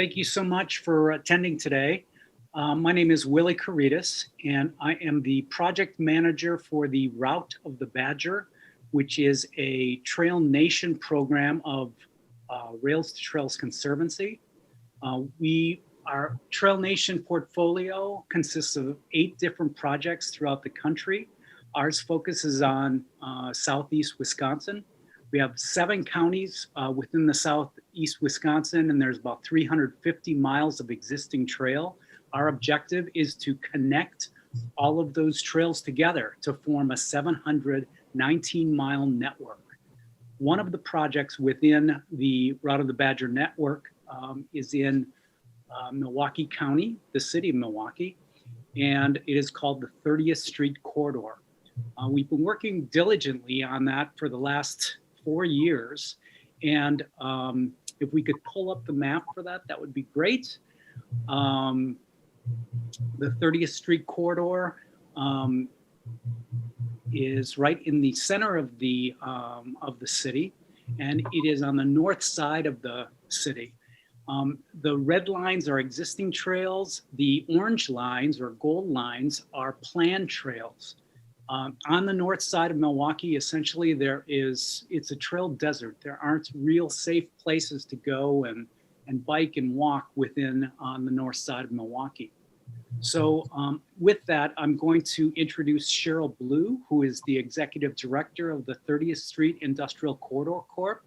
Thank you so much for attending today. My name is Willie Caritas, and I am the project manager for the Route of the Badger, which is a Trail Nation program of Rails to Trails Conservancy. Our Trail Nation portfolio consists of 8 different projects throughout the country. Ours focuses on Southeast Wisconsin. We have 7 counties within the Southeast Wisconsin, and there's about 350 miles of existing trail. Our objective is to connect all of those trails together to form a 719-mile network. One of the projects within the Route of the Badger network is in Milwaukee County, the City of Milwaukee, and it is called the 30th Street Corridor. We've been working diligently on that for the last 4 years, and if we could pull up the map for that, that would be great. The 30th Street Corridor is right in the center of the city, and it is on the north side of the city. The red lines are existing trails. The orange lines or gold lines are planned trails. On the north side of Milwaukee, essentially it's a trail desert. There aren't real safe places to go and bike and walk within on the north side of Milwaukee. So with that, I'm going to introduce Cheryl Blue, who is the executive director of the 30th Street Industrial Corridor Corp,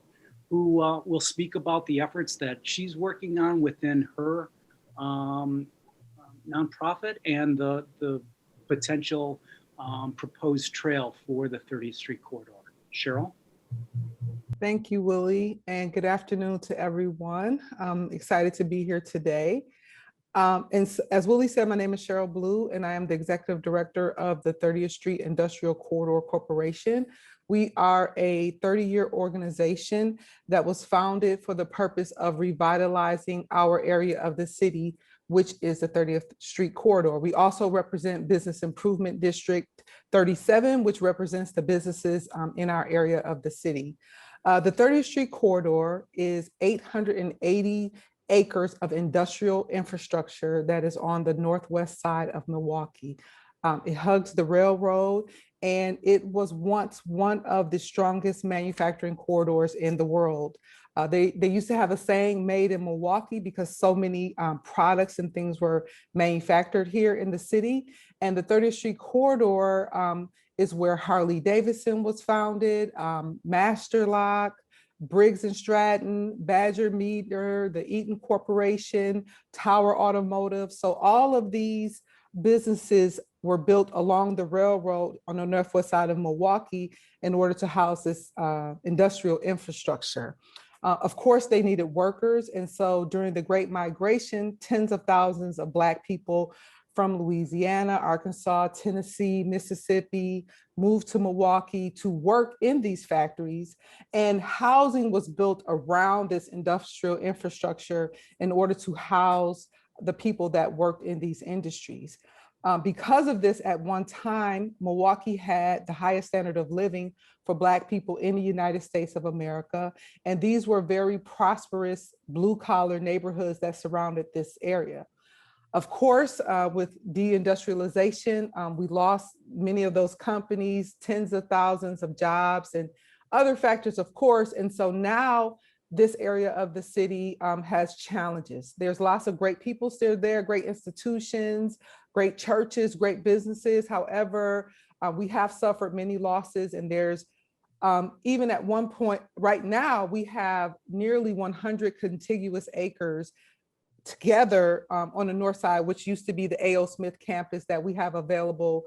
who will speak about the efforts that she's working on within her nonprofit and the potential proposed trail for the 30th Street Corridor. Cheryl? Thank you, Willie, and good afternoon to everyone. I'm excited to be here today. And as Willie said, my name is Cheryl Blue, and I am the executive director of the 30th Street Industrial Corridor Corporation. We are a 30-year organization that was founded for the purpose of revitalizing our area of the city, which is the 30th Street Corridor. We also represent Business Improvement District 37, which represents the businesses in our area of the city. The 30th Street Corridor is 880 acres of industrial infrastructure that is on the northwest side of Milwaukee. It hugs the railroad, and it was once one of the strongest manufacturing corridors in the world. They used to have a saying, made in Milwaukee, because so many products and things were manufactured here in the city. And the 30th Street Corridor is where Harley Davidson was founded, Master Lock, Briggs and Stratton, Badger Meter, the Eaton Corporation, Tower Automotive. So all of these businesses were built along the railroad on the northwest side of Milwaukee in order to house this industrial infrastructure. Of course, they needed workers. And so during the Great Migration, tens of thousands of Black people from Louisiana, Arkansas, Tennessee, Mississippi moved to Milwaukee to work in these factories. And housing was built around this industrial infrastructure in order to house the people that worked in these industries. Because of this, at one time, Milwaukee had the highest standard of living for Black people in the United States of America. And these were very prosperous blue-collar neighborhoods that surrounded this area. Of course, with deindustrialization, we lost many of those companies, tens of thousands of jobs and other factors, of course. And so now this area of the city has challenges. There's lots of great people still there, great institutions, great churches, great businesses. However, we have suffered many losses, and there's even at one point right now, we have nearly 100 contiguous acres together on the north side, which used to be the A.O. Smith campus that we have available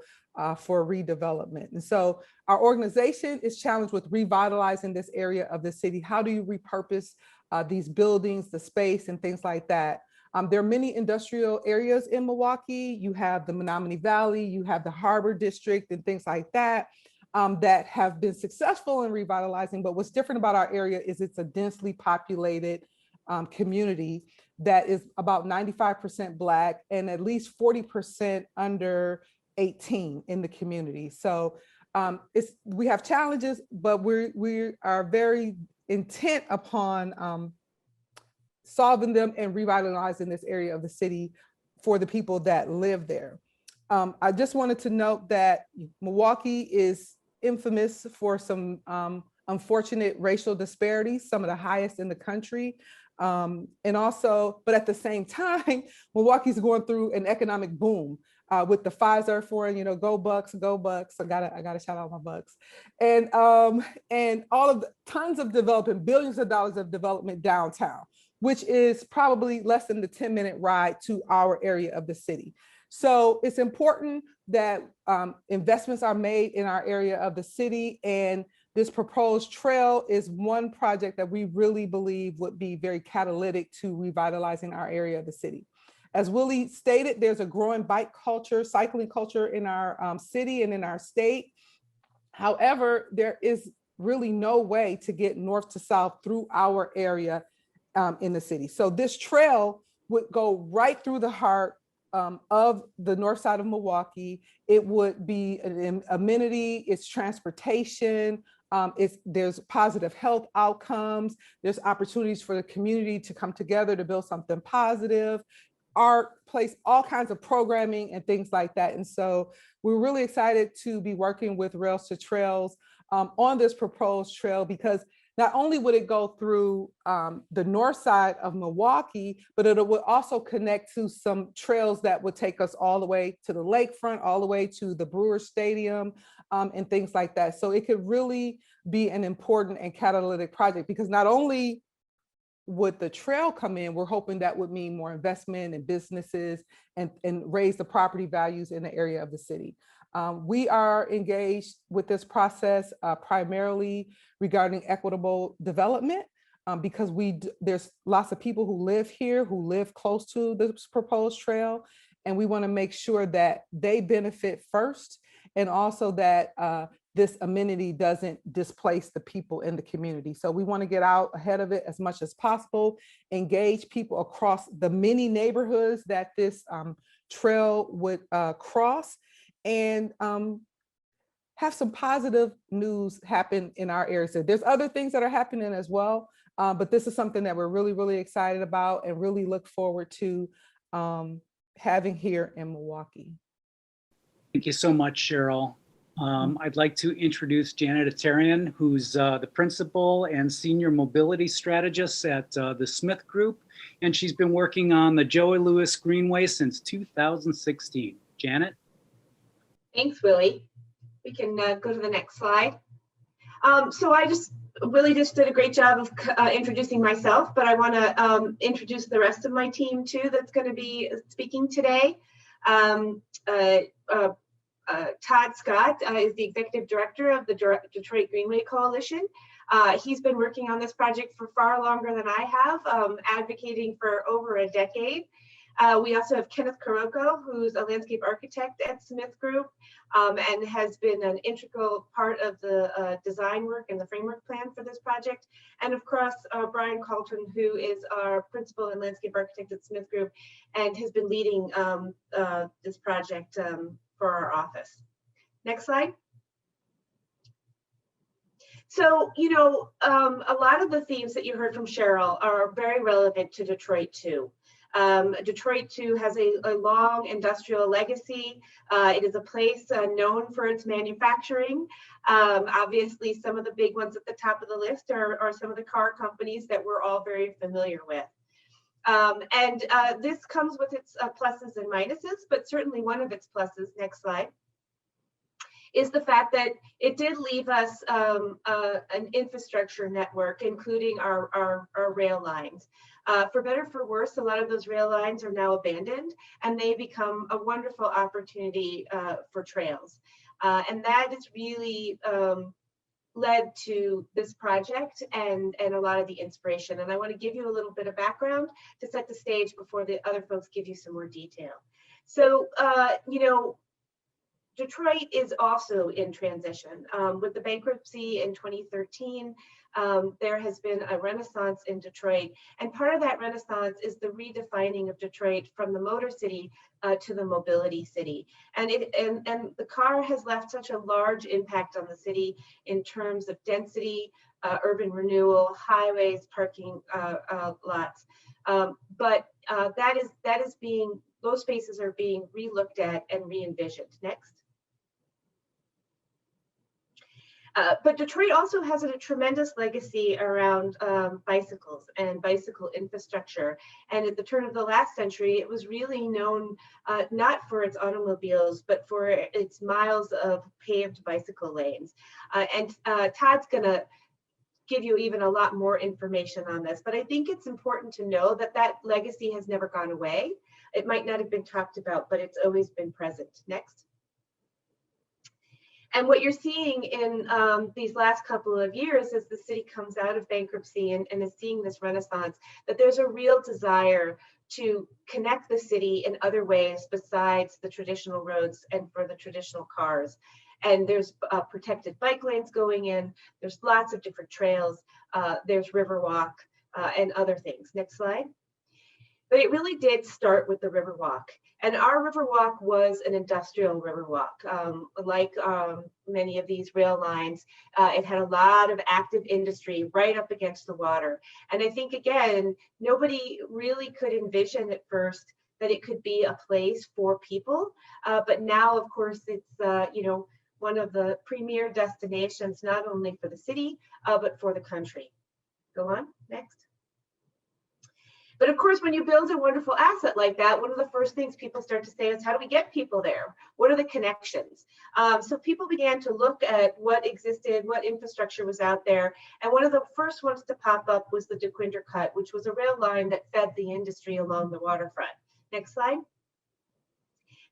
for redevelopment. And so our organization is challenged with revitalizing this area of the city. How do you repurpose these buildings, the space, and things like that? There are many industrial areas in Milwaukee. You have the Menominee Valley, you have the Harbor District and things like that, that have been successful in revitalizing. But what's different about our area is it's a densely populated community that is about 95% Black and at least 40% under 18 in the community. So we have challenges, but we are very intent upon solving them and revitalizing this area of the city for the people that live there. I just wanted to note that Milwaukee is infamous for some unfortunate racial disparities, some of the highest in the country. And also, but at the same time, Milwaukee's going through an economic boom with the Pfizer for, you know, go Bucks, go Bucks. I gotta shout out my Bucks. And all of the tons of development, billions of dollars of development downtown, which is probably less than the 10-minute ride to our area of the city. So it's important that investments are made in our area of the city, and this proposed trail is one project that we really believe would be very catalytic to revitalizing our area of the city. As Willie stated, there's a growing bike culture, cycling culture in our city and in our state. However, there is really no way to get north to south through our area in the city. So this trail would go right through the heart of the north side of Milwaukee. It would be an amenity, it's transportation, there's positive health outcomes, there's opportunities for the community to come together to build something positive, art, place, all kinds of programming and things like that. And so we're really excited to be working with Rails to Trails on this proposed trail, because not only would it go through the north side of Milwaukee, but it would also connect to some trails that would take us all the way to the lakefront, all the way to the Brewers Stadium, and things like that. So it could really be an important and catalytic project, because not only would the trail come in, we're hoping that would mean more investment in businesses and raise the property values in the area of the city. We are engaged with this process primarily regarding equitable development, because there's lots of people who live here, who live close to this proposed trail, and we want to make sure that they benefit first, and also that this amenity doesn't displace the people in the community. So we want to get out ahead of it as much as possible, engage people across the many neighborhoods that this trail would cross, and have some positive news happen in our area. So there's other things that are happening as well, but this is something that we're really, really excited about and really look forward to having here in Milwaukee. Thank you so much, Cheryl. I'd like to introduce Janet Atarian, who's the principal and senior mobility strategist at the Smith Group, and she's been working on the Joey Louis Greenway since 2016. Janet? Thanks, Willie. We can go to the next slide. So Willie just did a great job of introducing myself, but I want to introduce the rest of my team too that's going to be speaking today. Todd Scott is the executive director of the Detroit Greenway Coalition. He's been working on this project for far longer than I have, advocating for over a decade. We also have Kenneth Kuroko, who's a landscape architect at Smith Group, and has been an integral part of the design work and the framework plan for this project. And of course, Brian Calton, who is our principal and landscape architect at Smith Group, and has been leading this project for our office. Next slide. So, you know, a lot of the themes that you heard from Cheryl are very relevant to Detroit too. Detroit too has a long industrial legacy. It is a place known for its manufacturing. Obviously, some of the big ones at the top of the list are some of the car companies that we're all very familiar with. This comes with its pluses and minuses, but certainly one of its pluses, next slide, is the fact that it did leave us an infrastructure network, including our rail lines. For better or for worse, a lot of those rail lines are now abandoned, and they become a wonderful opportunity for trails. And that has really led to this project and a lot of the inspiration. And I want to give you a little bit of background to set the stage before the other folks give you some more detail. So, you know, Detroit is also in transition. With the bankruptcy in 2013, there has been a renaissance in Detroit. And part of that renaissance is the redefining of Detroit from the motor city to the mobility city. And the car has left such a large impact on the city in terms of density, urban renewal, highways, parking lots. But those spaces are being re-looked at and re-envisioned. Next. But Detroit also has a tremendous legacy around bicycles and bicycle infrastructure. And at the turn of the last century, it was really known not for its automobiles, but for its miles of paved bicycle lanes. And Todd's gonna give you even a lot more information on this, but I think it's important to know that that legacy has never gone away. It might not have been talked about, but it's always been present. Next. And what you're seeing in these last couple of years as the city comes out of bankruptcy and is seeing this renaissance, that there's a real desire to connect the city in other ways besides the traditional roads and for the traditional cars. And there's protected bike lanes going in, there's lots of different trails, there's Riverwalk and other things. Next slide. But it really did start with the Riverwalk. And our Riverwalk was an industrial Riverwalk. Like many of these rail lines, it had a lot of active industry right up against the water. And I think, again, nobody really could envision at first that it could be a place for people. But now, of course, it's one of the premier destinations, not only for the city, but for the country. Go on, next. But of course, when you build a wonderful asset like that, one of the first things people start to say is, how do we get people there? What are the connections? So people began to look at what existed, what infrastructure was out there. And one of the first ones to pop up was the DEQUINDRE Cut, which was a rail line that fed the industry along the waterfront. Next slide.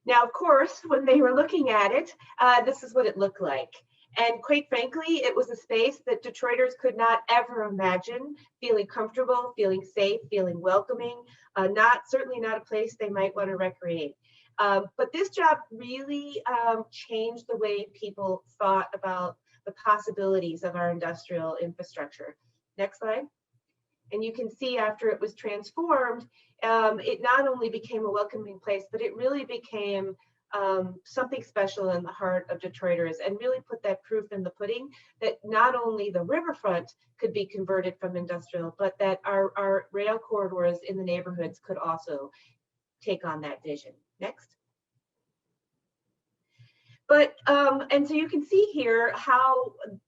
Now, of course, when they were looking at it, this is what it looked like. And quite frankly, it was a space that Detroiters could not ever imagine feeling comfortable, feeling safe, feeling welcoming, certainly not a place they might want to recreate. But this job really changed the way people thought about the possibilities of our industrial infrastructure. Next slide. And you can see after it was transformed, it not only became a welcoming place, but it really became something special in the heart of Detroiters, and really put that proof in the pudding that not only the riverfront could be converted from industrial, but that our rail corridors in the neighborhoods could also take on that vision. Next. But, and so you can see here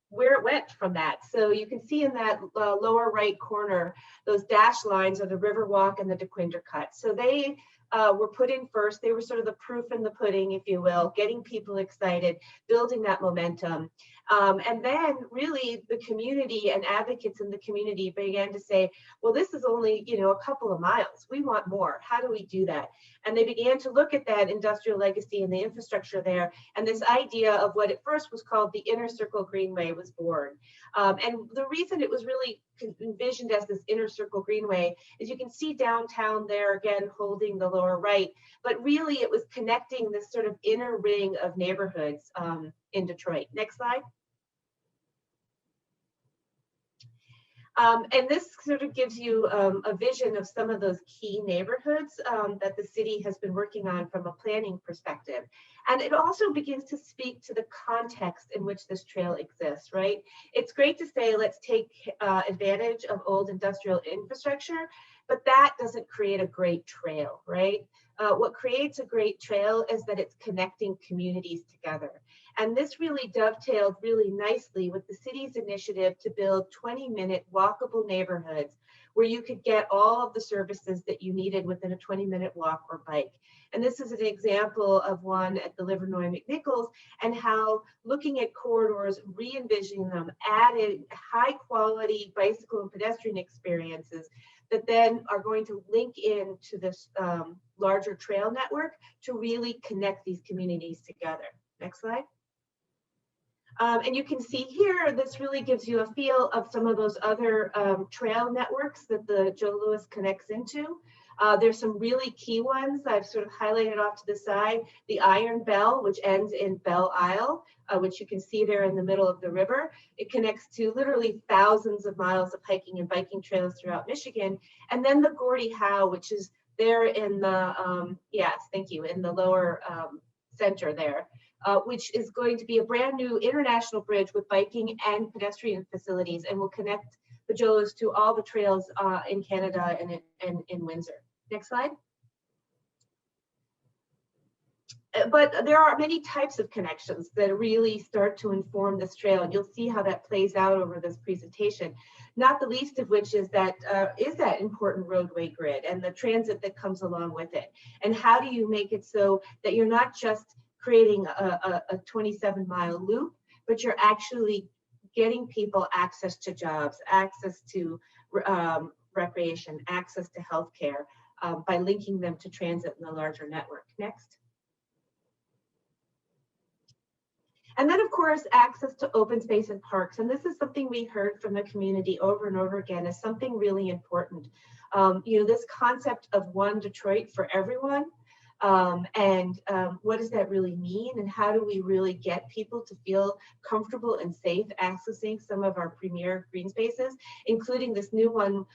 where it went from that. So you can see in that lower right corner, those dashed lines are the Riverwalk and the DEQUINDRE Cut. So they were put in first. They were sort of the proof in the pudding, if you will, getting people excited, building that momentum. And then really the community and advocates in the community began to say, well, this is only, a couple of miles. We want more. How do we do that? And they began to look at that industrial legacy and the infrastructure there. And this idea of what at first was called the Inner Circle Greenway was born. And the reason it was really envisioned as this Inner Circle Greenway is you can see downtown there again holding the lower right, but really it was connecting this sort of inner ring of neighborhoods in Detroit. Next slide. And this sort of gives you a vision of some of those key neighborhoods that the city has been working on from a planning perspective. And it also begins to speak to the context in which this trail exists, right? It's great to say, let's take advantage of old industrial infrastructure, but that doesn't create a great trail, right? What creates a great trail is that it's connecting communities together. And this really dovetailed really nicely with the city's initiative to build 20-minute walkable neighborhoods where you could get all of the services that you needed within a 20-minute walk or bike. And this is an example of one at the Livernois McNichols, and how looking at corridors, re-envisioning them, added high quality bicycle and pedestrian experiences that then are going to link into this larger trail network to really connect these communities together. Next slide. And you can see here, this really gives you a feel of some of those other trail networks that the Joe Louis connects into. There's some really key ones I've sort of highlighted off to the side. The Iron Bell, which ends in Belle Isle, which you can see there in the middle of the river. It connects to literally thousands of miles of hiking and biking trails throughout Michigan. And then the Gordie Howe, which is there in the, yes, thank you, in the lower center there, which is going to be a brand new international bridge with biking and pedestrian facilities and will connect the Jolos to all the trails in Canada and in Windsor. Next slide. But there are many types of connections that really start to inform this trail, and you'll see how that plays out over this presentation. Not the least of which is that important roadway grid and the transit that comes along with it. And how do you make it so that you're not just creating a 27-mile loop, but you're actually getting people access to jobs, access to recreation, access to healthcare by linking them to transit in the larger network. Next. And then, of course, access to open space and parks. And this is something we heard from the community over and over again as something really important. This concept of one Detroit for everyone. What does that really mean? And how do we really get people to feel comfortable and safe accessing some of our premier green spaces, including this new one,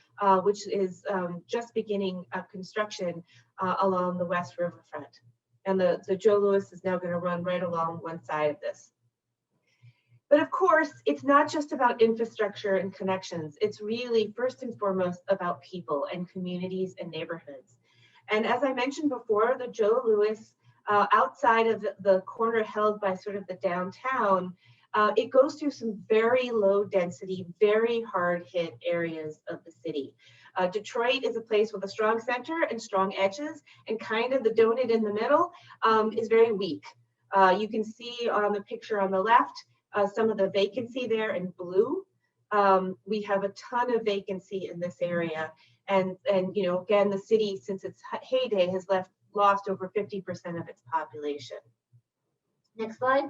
which is just beginning construction along the West Riverfront. And the Joe Louis is now going to run right along one side of this. But of course, it's not just about infrastructure and connections. It's really first and foremost about people and communities and neighborhoods. And as I mentioned before, the Joe Louis, outside of the corner held by sort of the downtown, it goes through some very low density, very hard hit areas of the city. Detroit is a place with a strong center and strong edges, and kind of the donut in the middle is very weak. You can see on the picture on the left, some of the vacancy there in blue. We have a ton of vacancy in this area. And again, the city, since its heyday, has lost over 50% of its population. Next slide.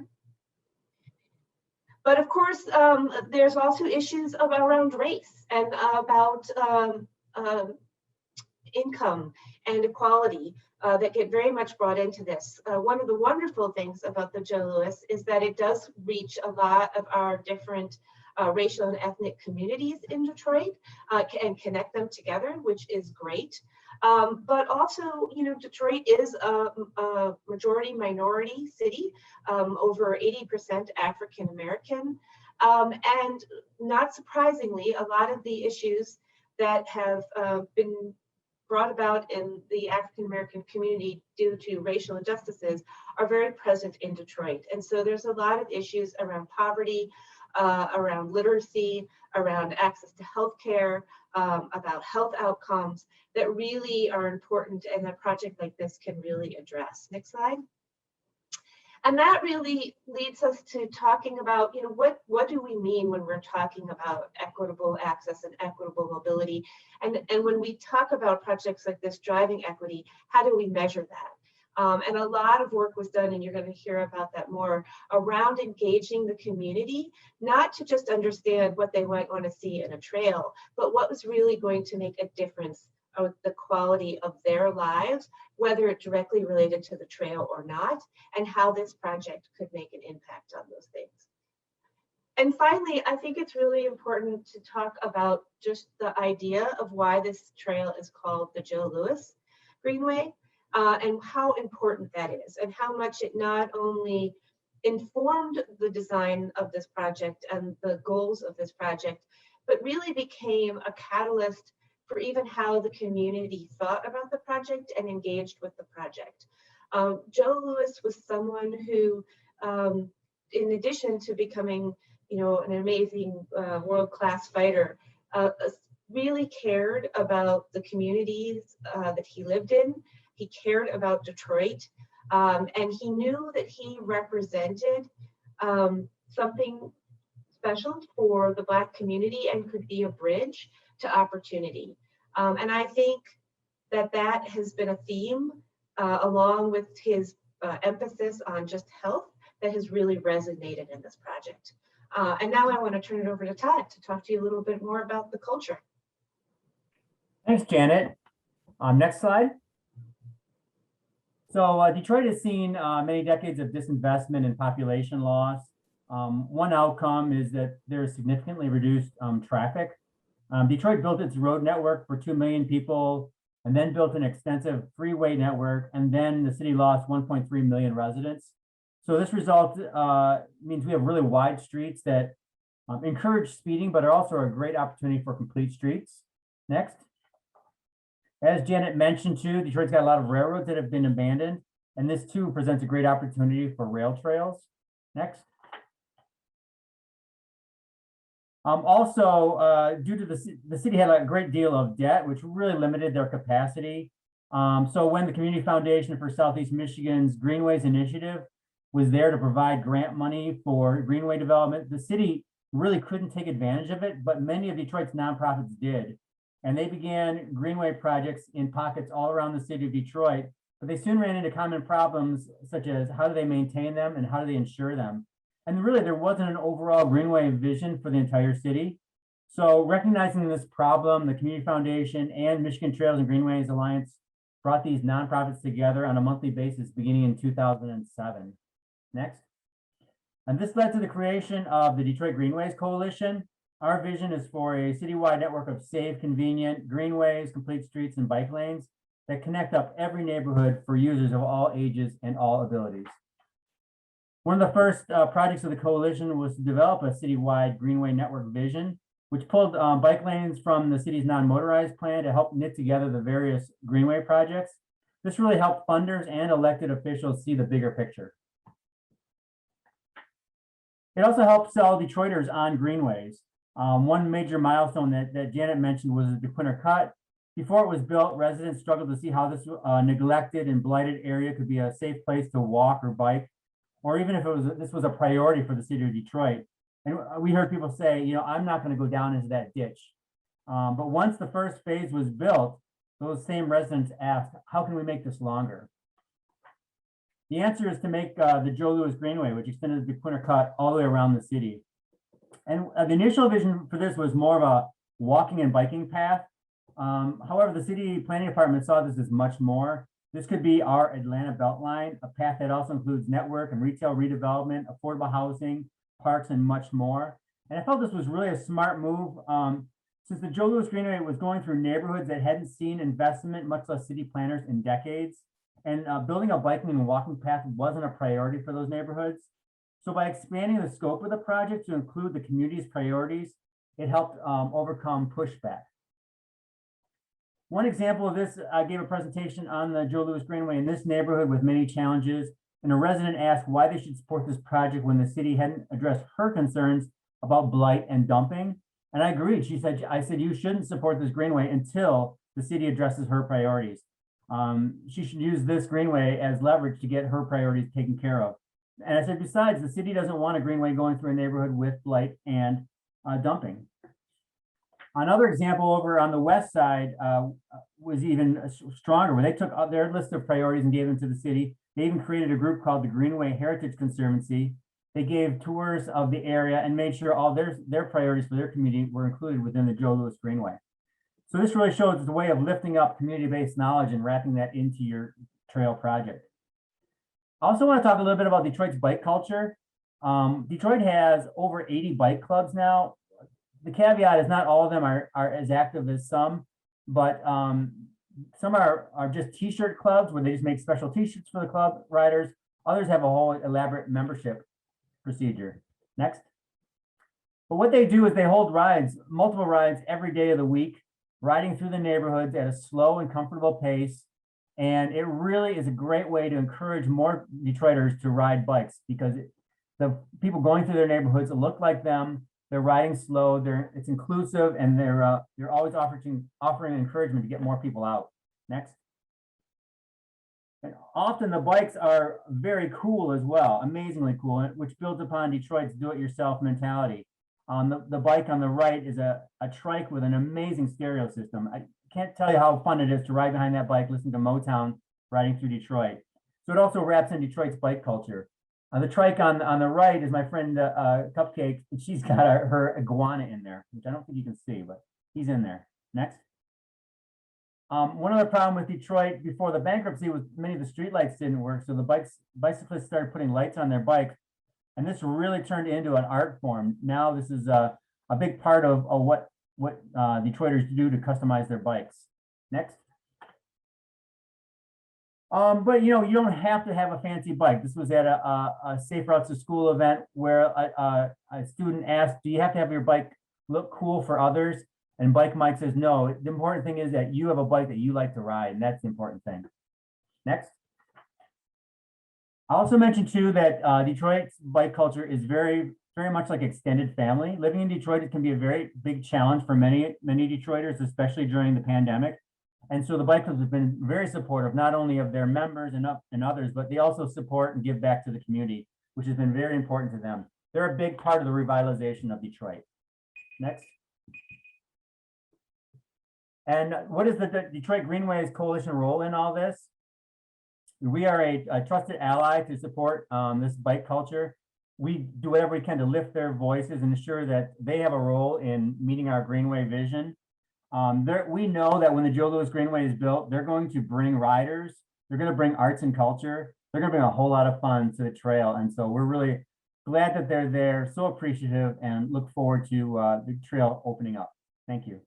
But of course, there's also issues around race and about income and equality that get very much brought into this. One of the wonderful things about the Joe Louis is that it does reach a lot of our different racial and ethnic communities in Detroit and connect them together, which is great. But also, Detroit is a majority minority city, over 80% African American. And not surprisingly, a lot of the issues that have been brought about in the African American community due to racial injustices are very present in Detroit. And so there's a lot of issues around poverty, around literacy, around access to healthcare, about health outcomes that really are important, and a project like this can really address. Next slide. And that really leads us to talking about, what do we mean when we're talking about equitable access and equitable mobility? And when we talk about projects like this driving equity, how do we measure that? And a lot of work was done, and you're going to hear about that more, around engaging the community, not to just understand what they might want to see in a trail, but what was really going to make a difference with the quality of their lives, whether it directly related to the trail or not, and how this project could make an impact on those things. And finally, I think it's really important to talk about just the idea of why this trail is called the Joe Louis Greenway, and how important that is, and how much it not only informed the design of this project and the goals of this project, but really became a catalyst for even how the community thought about the project and engaged with the project. Joe Louis was someone who, in addition to becoming, an amazing world-class fighter, really cared about the communities that he lived in. He cared about Detroit, and he knew that he represented something special for the Black community and could be a bridge to opportunity. And I think that has been a theme, along with his emphasis on just health, that has really resonated in this project. And now I want to turn it over to Todd to talk to you a little bit more about the culture. Thanks, Janet. Next slide. So Detroit has seen many decades of disinvestment and population loss. One outcome is that there's significantly reduced traffic. Detroit built its road network for 2 million people and then built an extensive freeway network, and then the city lost 1.3 million residents. So this result means we have really wide streets that encourage speeding, but are also a great opportunity for complete streets. Next. As Janet mentioned too, Detroit's got a lot of railroads that have been abandoned, and this too presents a great opportunity for rail trails. Next. Also, due to the city had a great deal of debt, which really limited their capacity. So when the Community Foundation for Southeast Michigan's Greenways initiative was there to provide grant money for greenway development, the city really couldn't take advantage of it, but many of Detroit's nonprofits did. And they began greenway projects in pockets all around the city of Detroit, but they soon ran into common problems such as how do they maintain them and how do they insure them? And really there wasn't an overall greenway vision for the entire city. So recognizing this problem, the Community Foundation and Michigan Trails and Greenways Alliance brought these nonprofits together on a monthly basis beginning in 2007. Next. And this led to the creation of the Detroit Greenways Coalition. Our vision is for a citywide network of safe, convenient greenways, complete streets, and bike lanes that connect up every neighborhood for users of all ages and all abilities. One of the first projects of the coalition was to develop a citywide greenway network vision, which pulled bike lanes from the city's non-motorized plan to help knit together the various greenway projects. This really helped funders and elected officials see the bigger picture. It also helped sell Detroiters on greenways. One major milestone that Janet mentioned was the DEQUINDRE cut. Before it was built, residents struggled to see how this neglected and blighted area could be a safe place to walk or bike, or even if this was a priority for the city of Detroit. And we heard people say, you know, I'm not going to go down into that ditch. But once the first phase was built, those same residents asked, how can we make this longer? The answer is to make the Joe Louis Greenway, which extended the DEQUINDRE cut all the way around the city. And the initial vision for this was more of a walking and biking path. However, the city planning department saw this as much more. This could be our Atlanta Beltline, a path that also includes network and retail redevelopment, affordable housing, parks, and much more. And I felt this was really a smart move since the Joe Louis Greenway was going through neighborhoods that hadn't seen investment, much less city planners, in decades. And building a biking and walking path wasn't a priority for those neighborhoods. So by expanding the scope of the project to include the community's priorities, it helped overcome pushback. One example of this, I gave a presentation on the Joe Louis Greenway in this neighborhood with many challenges, and a resident asked why they should support this project when the city hadn't addressed her concerns about blight and dumping. And I agreed. I said, you shouldn't support this greenway until the city addresses her priorities. She should use this greenway as leverage to get her priorities taken care of. And I said, besides, the city doesn't want a greenway going through a neighborhood with blight and dumping. Another example over on the west side was even stronger, where they took their list of priorities and gave them to the city. They even created a group called the Greenway Heritage Conservancy. They gave tours of the area and made sure all their priorities for their community were included within the Joe Louis Greenway. So this really shows the way of lifting up community-based knowledge and wrapping that into your trail project. I also want to talk a little bit about Detroit's bike culture. Detroit has over 80 bike clubs now. The caveat is not all of them are as active as some, but some are just t-shirt clubs where they just make special t-shirts for the club riders. Others have a whole elaborate membership procedure. Next. But what they do is they hold rides, multiple rides every day of the week, riding through the neighborhoods at a slow and comfortable pace. And it really is a great way to encourage more Detroiters to ride bikes, because the people going through their neighborhoods look like them. They're riding slow. It's inclusive, and they're always offering encouragement to get more people out. Next. And often the bikes are very cool as well, amazingly cool, which builds upon Detroit's do-it-yourself mentality. The bike on the right is a trike with an amazing stereo system. I can't tell you how fun it is to ride behind that bike, listen to Motown riding through Detroit. So it also wraps in Detroit's bike culture. The trike on the right is my friend Cupcake, and she's got her iguana in there, which I don't think you can see, but he's in there. Next. One other problem with Detroit before the bankruptcy was many of the streetlights didn't work. So the bicyclists started putting lights on their bikes. And this really turned into an art form. Now this is a big part of what Detroiters do to customize their bikes. Next. But you don't have to have a fancy bike. This was at a Safe Routes to School event where a student asked, do you have to have your bike look cool for others? And Bike Mike says, no, the important thing is that you have a bike that you like to ride, and that's the important thing. Next. I also mentioned too that Detroit's bike culture is very much like extended family. Living in Detroit, it can be a very big challenge for many Detroiters, especially during the pandemic. And so the bike clubs have been very supportive, not only of their members and others, but they also support and give back to the community, which has been very important to them. They're a big part of the revitalization of Detroit. Next. And what is the Detroit Greenways Coalition role in all this? We are a trusted ally to support this bike culture. We do whatever we can to lift their voices and ensure that they have a role in meeting our Greenway vision. We know that when the Joe Louis Greenway is built, they're going to bring riders, they're going to bring arts and culture, they're going to bring a whole lot of fun to the trail. And so we're really glad that they're there, so appreciative, and look forward to the trail opening up. Thank you.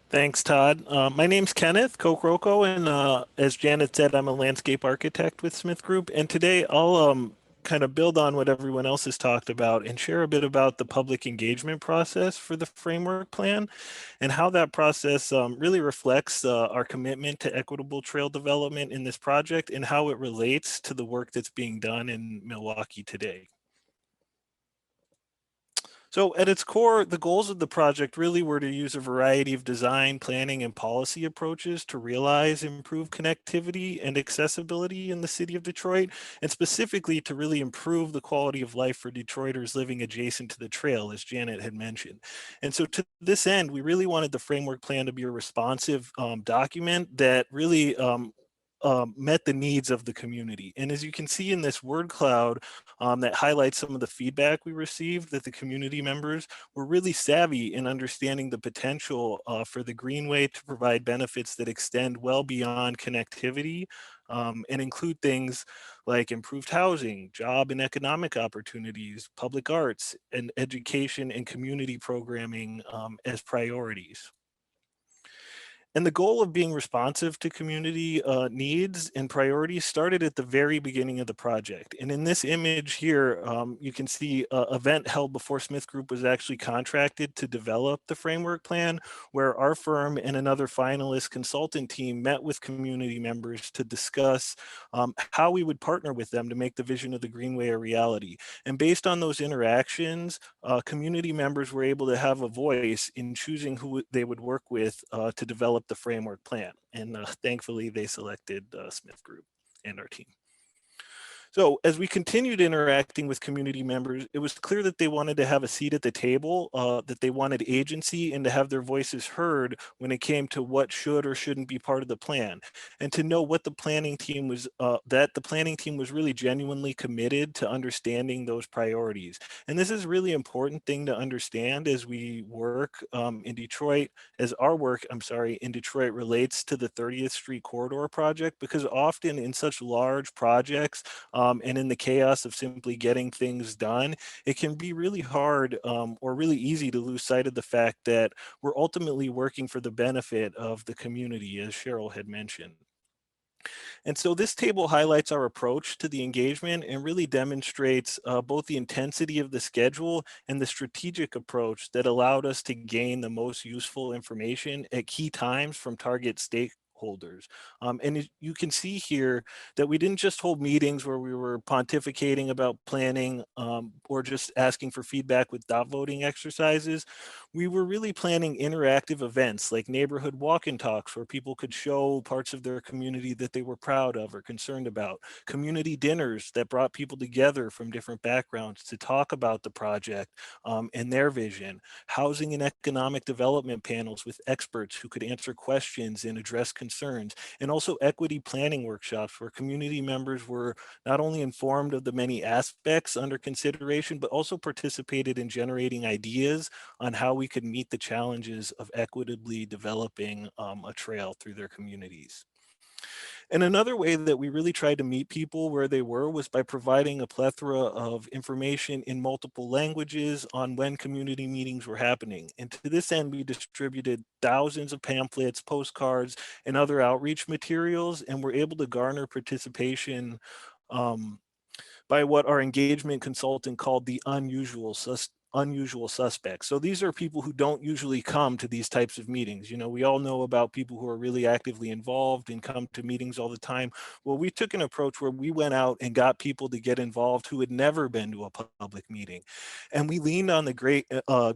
Thanks, Todd. My name's Kenneth Kokroko, and as Janet said, I'm a landscape architect with Smith Group. And today I'll kind of build on what everyone else has talked about and share a bit about the public engagement process for the framework plan and how that process really reflects our commitment to equitable trail development in this project and how it relates to the work that's being done in Milwaukee today. So at its core, the goals of the project really were to use a variety of design, planning, and policy approaches to realize improved connectivity and accessibility in the city of Detroit, and specifically to really improve the quality of life for Detroiters living adjacent to the trail, as Janet had mentioned. And so to this end, we really wanted the framework plan to be a responsive document that really met the needs of the community. And as you can see in this word cloud that highlights some of the feedback we received, that the community members were really savvy in understanding the potential for the Greenway to provide benefits that extend well beyond connectivity and include things like improved housing, job and economic opportunities, public arts, and education and community programming as priorities. And the goal of being responsive to community needs and priorities started at the very beginning of the project. And in this image here, you can see an event held before Smith Group was actually contracted to develop the framework plan, where our firm and another finalist consultant team met with community members to discuss how we would partner with them to make the vision of the Greenway a reality. And based on those interactions, community members were able to have a voice in choosing who they would work with to develop the framework plan. And thankfully they selected Smith Group and our team. So as we continued interacting with community members, it was clear that they wanted to have a seat at the table, that they wanted agency and to have their voices heard when it came to what should or shouldn't be part of the plan, and to know what the planning team was, that the planning team was really genuinely committed to understanding those priorities. And this is a really important thing to understand as we work in Detroit, as our work, in Detroit relates to the 30th Street Corridor project, because often in such large projects, and in the chaos of simply getting things done, it can be really hard or really easy to lose sight of the fact that we're ultimately working for the benefit of the community, as Cheryl had mentioned. And so this table highlights our approach to the engagement and really demonstrates both the intensity of the schedule and the strategic approach that allowed us to gain the most useful information at key times from target stakeholders. And you can see here that we didn't just hold meetings where we were pontificating about planning or just asking for feedback with dot voting exercises. We were really planning interactive events like neighborhood walk and talks where people could show parts of their community that they were proud of or concerned about, community dinners that brought people together from different backgrounds to talk about the project and their vision, housing and economic development panels with experts who could answer questions and address concerns concerns, and also equity planning workshops where community members were not only informed of the many aspects under consideration, but also participated in generating ideas on how we could meet the challenges of equitably developing a trail through their communities. And another way that we really tried to meet people where they were was by providing a plethora of information in multiple languages on when community meetings were happening. And to this end, we distributed thousands of pamphlets, postcards, and other outreach materials, and were able to garner participation by what our engagement consultant called the unusual suspects. So these are people who don't usually come to these types of meetings. You know, we all know about people who are really actively involved and come to meetings all the time. Well, we took an approach where we went out and got people to get involved who had never been to a public meeting. And we leaned on the great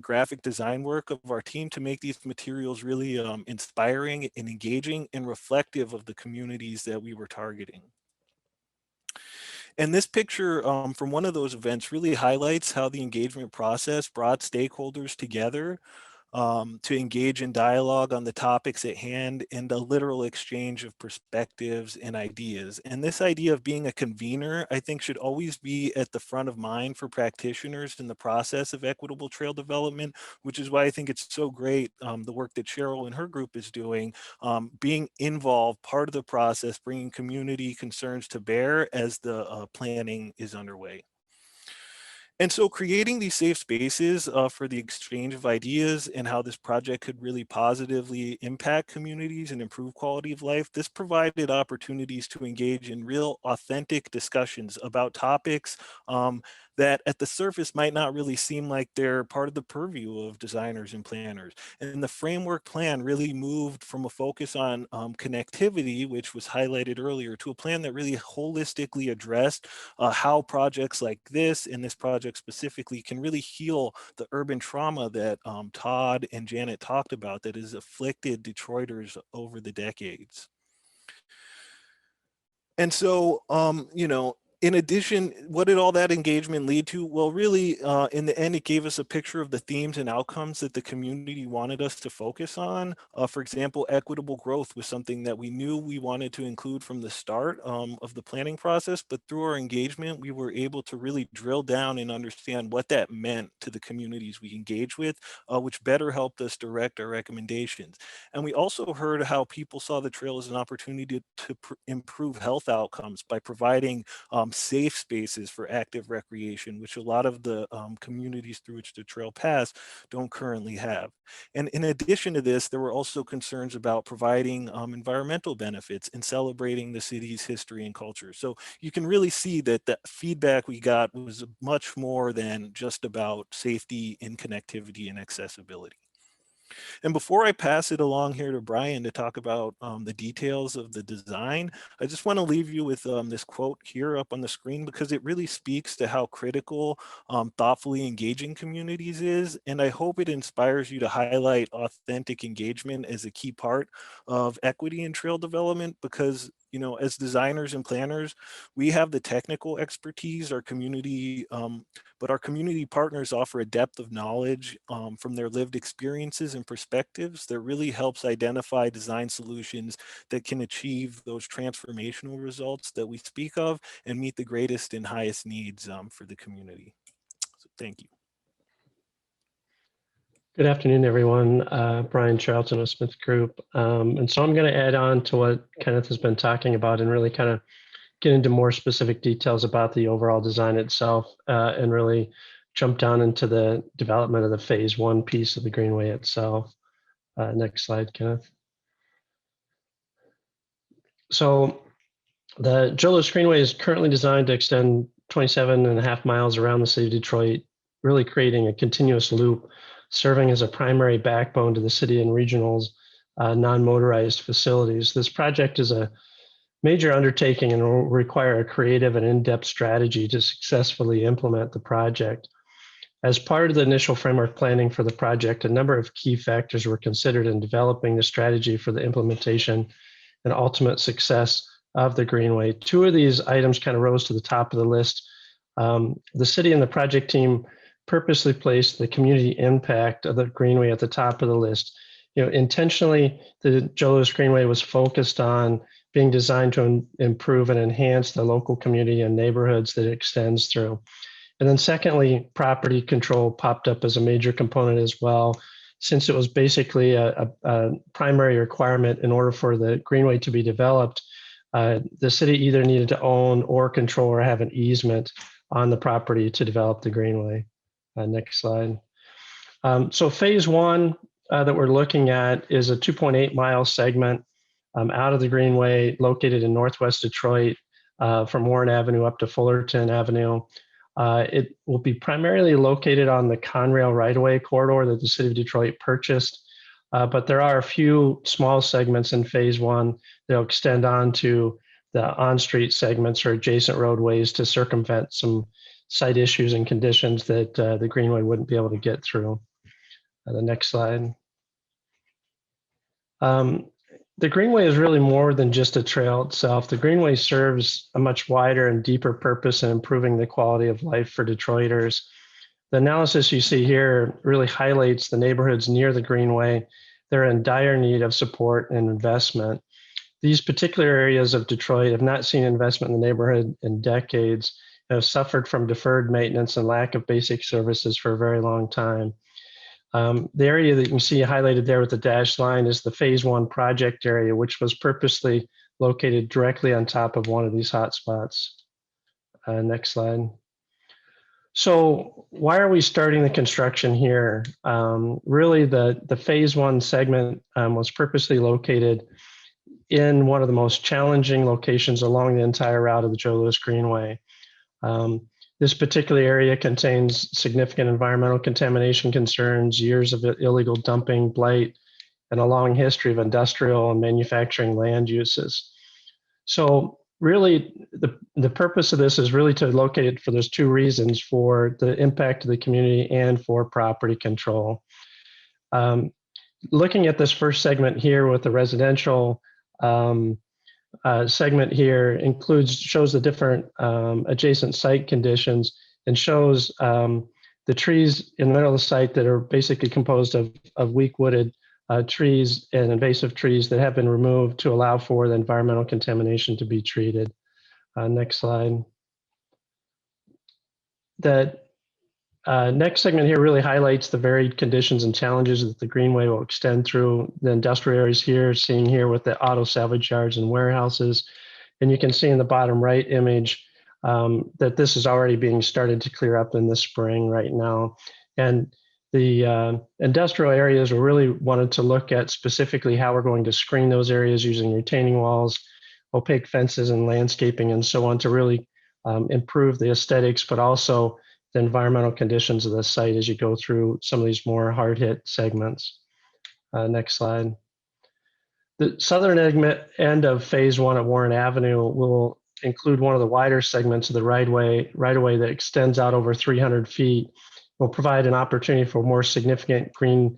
graphic design work of our team to make these materials really inspiring and engaging and reflective of the communities that we were targeting. And this picture from one of those events really highlights how the engagement process brought stakeholders together to engage in dialogue on the topics at hand and a literal exchange of perspectives and ideas. And this idea of being a convener, I think, should always be at the front of mind for practitioners in the process of equitable trail development, which is why I think it's so great, the work that Cheryl and her group is doing, being involved, part of the process, bringing community concerns to bear as the planning is underway. And so creating these safe spaces for the exchange of ideas and how this project could really positively impact communities and improve quality of life, this provided opportunities to engage in real authentic discussions about topics that at the surface might not really seem like they're part of the purview of designers and planners. And the framework plan really moved from a focus on connectivity, which was highlighted earlier, to a plan that really holistically addressed how projects like this and this project specifically can really heal the urban trauma that Todd and Janet talked about that has afflicted Detroiters over the decades. And so, you know, in addition, what did all that engagement lead to? Well, really, in the end, it gave us a picture of the themes and outcomes that the community wanted us to focus on. For example, equitable growth was something that we knew we wanted to include from the start of the planning process, but through our engagement, we were able to really drill down and understand what that meant to the communities we engage with, which better helped us direct our recommendations. And we also heard how people saw the trail as an opportunity to improve health outcomes by providing safe spaces for active recreation, which a lot of the communities through which the trail pass don't currently have. And in addition to this, there were also concerns about providing environmental benefits and celebrating the city's history and culture. So you can really see that the feedback we got was much more than just about safety and connectivity and accessibility. And before I pass it along here to Brian to talk about the details of the design, I just want to leave you with this quote here up on the screen because it really speaks to how critical thoughtfully engaging communities is. And I hope it inspires you to highlight authentic engagement as a key part of equity in trail development because, you know, as designers and planners, we have the technical expertise, our community, but our community partners offer a depth of knowledge from their lived experiences and perspectives that really helps identify design solutions that can achieve those transformational results that we speak of and meet the greatest and highest needs for the community. So thank you. Good afternoon, everyone. Brian Charlton of Smith Group. And so I'm going to add on to what Kenneth has been talking about and really kind of get into more specific details about the overall design itself and really jump down into the development of the phase one piece of the Greenway itself. Next slide, Kenneth. So the Joe Louis Greenway is currently designed to extend 27.5 miles around the city of Detroit, really creating a continuous loop, serving as a primary backbone to the city and regional's non-motorized facilities. This project is a major undertaking and will require a creative and in-depth strategy to successfully implement the project. As part of the initial framework planning for the project, a number of key factors were considered in developing the strategy for the implementation and ultimate success of the Greenway. Two of these items kind of rose to the top of the list. The city and the project team purposely placed the community impact of the Greenway at the top of the list, Intentionally, the Joe Louis Greenway was focused on being designed to improve and enhance the local community and neighborhoods that it extends through. And then secondly, property control popped up as a major component as well, since it was basically a primary requirement in order for the Greenway to be developed. The city either needed to own or control or have an easement on the property to develop the Greenway. Next slide. So phase one that we're looking at is a 2.8 mile segment out of the Greenway located in Northwest Detroit from Warren Avenue up to Fullerton Avenue. It will be primarily located on the Conrail right-of-way corridor that the City of Detroit purchased, but there are a few small segments in phase one that will extend on to the on-street segments or adjacent roadways to circumvent some site issues and conditions that the Greenway wouldn't be able to get through. The next slide. The Greenway is really more than just a trail itself. The Greenway serves a much wider and deeper purpose in improving the quality of life for Detroiters. The analysis you see here really highlights the neighborhoods near the Greenway. They're in dire need of support and investment. These particular areas of Detroit have not seen investment in the neighborhood in decades, and have suffered from deferred maintenance and lack of basic services for a very long time. The area that you can see highlighted there with the dashed line is the phase one project area, which was purposely located directly on top of one of these hotspots. Next slide. So why are we starting the construction here? Really, the phase one segment was purposely located in one of the most challenging locations along the entire route of the Joe Louis Greenway. This particular area contains significant environmental contamination concerns, years of illegal dumping, blight, and a long history of industrial and manufacturing land uses. So really, the purpose of this is really to locate it for those two reasons: for the impact of the community and for property control. Looking at this first segment here with the residential segment here shows the different adjacent site conditions, and shows the trees in the middle of the site that are basically composed of weak wooded trees and invasive trees that have been removed to allow for the environmental contamination to be treated. Next slide. The next segment here really highlights the varied conditions and challenges that the Greenway will extend through the industrial areas here, seen here with the auto salvage yards and warehouses. And you can see in the bottom right image that this is already being started to clear up in the spring right now. And the industrial areas we really wanted to look at specifically how we're going to screen those areas using retaining walls, opaque fences, and landscaping and so on to really improve the aesthetics, but also the environmental conditions of the site as you go through some of these more hard-hit segments. Next slide. The southern end of phase one at Warren Avenue will include one of the wider segments of the right-of-way that extends out over 300 feet. Will provide an opportunity for more significant green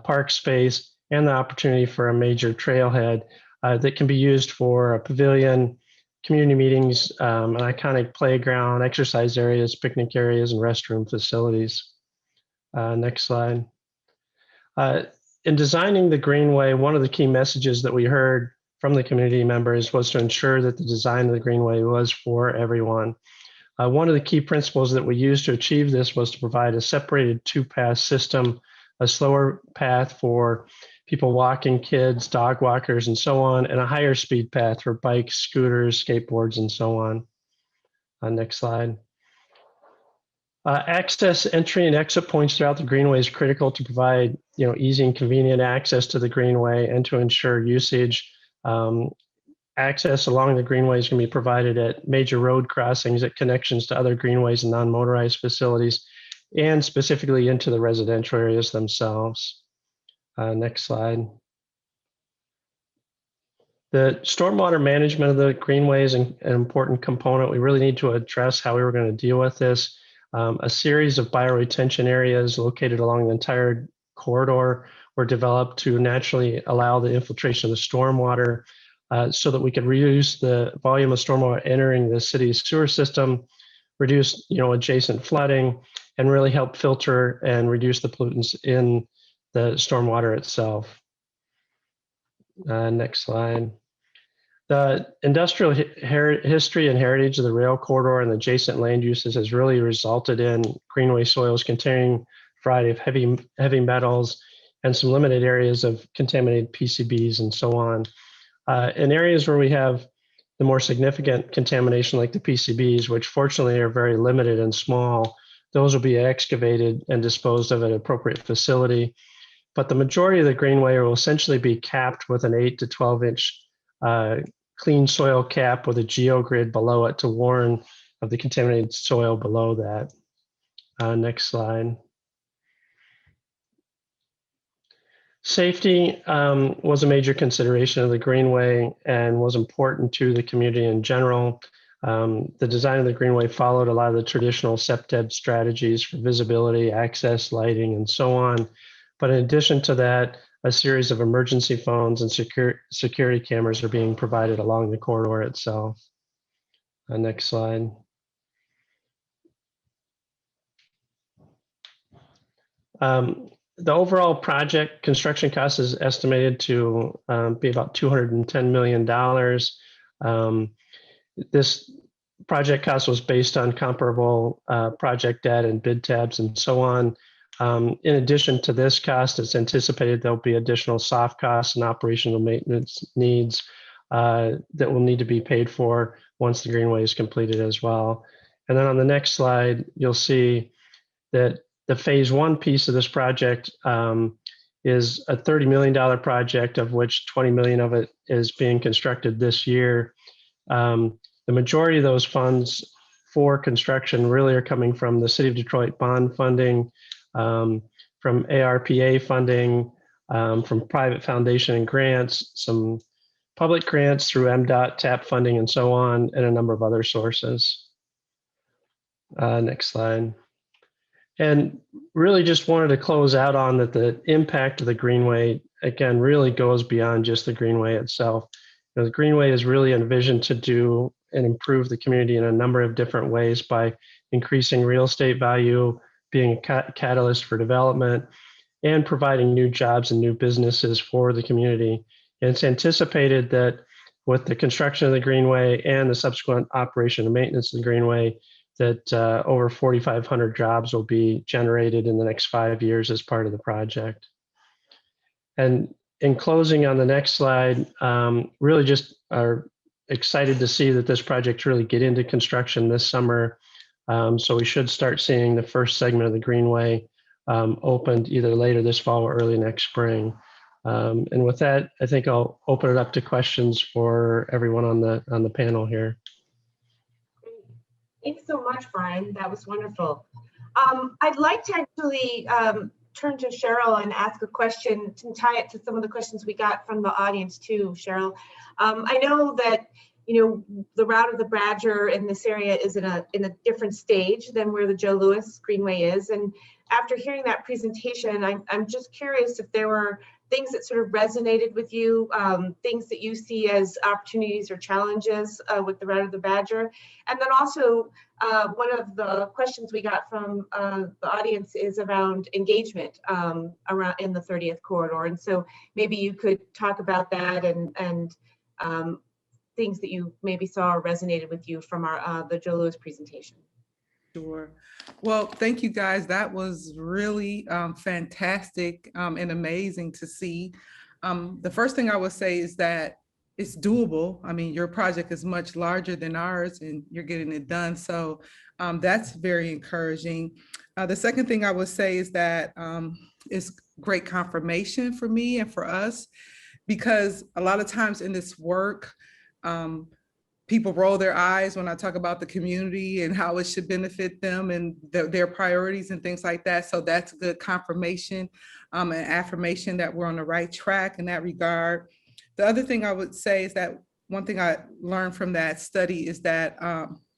park space and the opportunity for a major trailhead that can be used for a pavilion, community meetings, an iconic playground, exercise areas, picnic areas, and restroom facilities. Next slide. In designing the Greenway, one of the key messages that we heard from the community members was to ensure that the design of the Greenway was for everyone. One of the key principles that we used to achieve this was to provide a separated two-path system, a slower path for people walking, kids, dog walkers, and so on, and a higher speed path for bikes, scooters, skateboards, and so on. Next slide. Access, entry, and exit points throughout the Greenway is critical to provide easy and convenient access to the Greenway and to ensure usage. Access along the Greenways can be provided at major road crossings, at connections to other Greenways and non-motorized facilities, and specifically into the residential areas themselves. Next slide. The stormwater management of the Greenway is an important component. We really need to address how we were going to deal with this. A series of bioretention areas located along the entire corridor were developed to naturally allow the infiltration of the stormwater so that we could reduce the volume of stormwater entering the city's sewer system, reduce adjacent flooding, and really help filter and reduce the pollutants in the stormwater itself. Next slide. The industrial history and heritage of the rail corridor and adjacent land uses has really resulted in greenway soils containing a variety of heavy metals and some limited areas of contaminated PCBs and so on. In areas where we have the more significant contamination like the PCBs, which fortunately are very limited and small, those will be excavated and disposed of at an appropriate facility. But the majority of the greenway will essentially be capped with an 8 to 12 inch clean soil cap with a geogrid below it to warn of the contaminated soil below that. Next slide. Safety was a major consideration of the greenway and was important to the community in general. The design of the greenway followed a lot of the traditional SEPTED strategies for visibility, access, lighting, and so on. But in addition to that, a series of emergency phones and security cameras are being provided along the corridor itself. Next slide. The overall project construction cost is estimated to be about $210 million. This project cost was based on comparable project data and bid tabs and so on. In addition to this cost, it's anticipated there'll be additional soft costs and operational maintenance needs that will need to be paid for once the greenway is completed as well. And then on the next slide, you'll see that the phase one piece of this project is a $30 million project, of which 20 million of it is being constructed this year. The majority of those funds for construction really are coming from the City of Detroit bond funding, from ARPA funding, from private foundation and grants, some public grants through MDOT, TAP funding, and so on, and a number of other sources. Next slide. And really just wanted to close out on that the impact of the greenway, again, really goes beyond just the greenway itself. You know, the greenway is really envisioned to do and improve the community in a number of different ways by increasing real estate value, being a catalyst for development, and providing new jobs and new businesses for the community. And it's anticipated that with the construction of the greenway and the subsequent operation and maintenance of the greenway, that over 4,500 jobs will be generated in the next 5 years as part of the project. And in closing on the next slide, really just are excited to see that this project really get into construction this summer. So we should start seeing the first segment of the greenway opened either later this fall or early next spring. And with that, I think I'll open it up to questions for everyone on the panel here. Thanks so much, Brian. That was wonderful. I'd like to actually turn to Cheryl and ask a question to tie it to some of the questions we got from the audience too, Cheryl. I know that, you know, the route of the Badger in this area is in a different stage than where the Joe Louis Greenway is. And after hearing that presentation, I'm just curious if there were things that sort of resonated with you, things that you see as opportunities or challenges with the route of the Badger. And then also, one of the questions we got from the audience is around engagement around in the 30th corridor. And so maybe you could talk about that and things that you maybe saw or resonated with you from the Joe Louis presentation. Sure. Well, thank you guys. That was really fantastic and amazing to see. The first thing I would say is that it's doable. I mean, your project is much larger than ours and you're getting it done. So that's very encouraging. The second thing I would say is that it's great confirmation for me and for us, because a lot of times in this work, people roll their eyes when I talk about the community and how it should benefit them and their priorities and things like that. So that's good confirmation and affirmation that we're on the right track in that regard. The other thing I would say is that one thing I learned from that study is that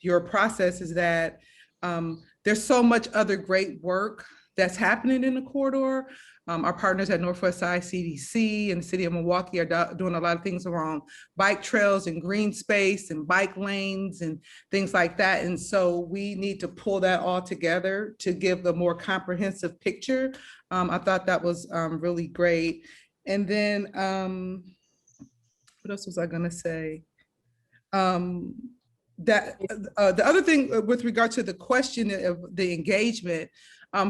your process is that there's so much other great work that's happening in the corridor. Our partners at Northwest Side CDC and the City of Milwaukee are doing a lot of things around bike trails and green space and bike lanes and things like that. And so we need to pull that all together to give the more comprehensive picture. I thought that was really great. And then what else was I gonna say? The other thing with regard to the question of the engagement,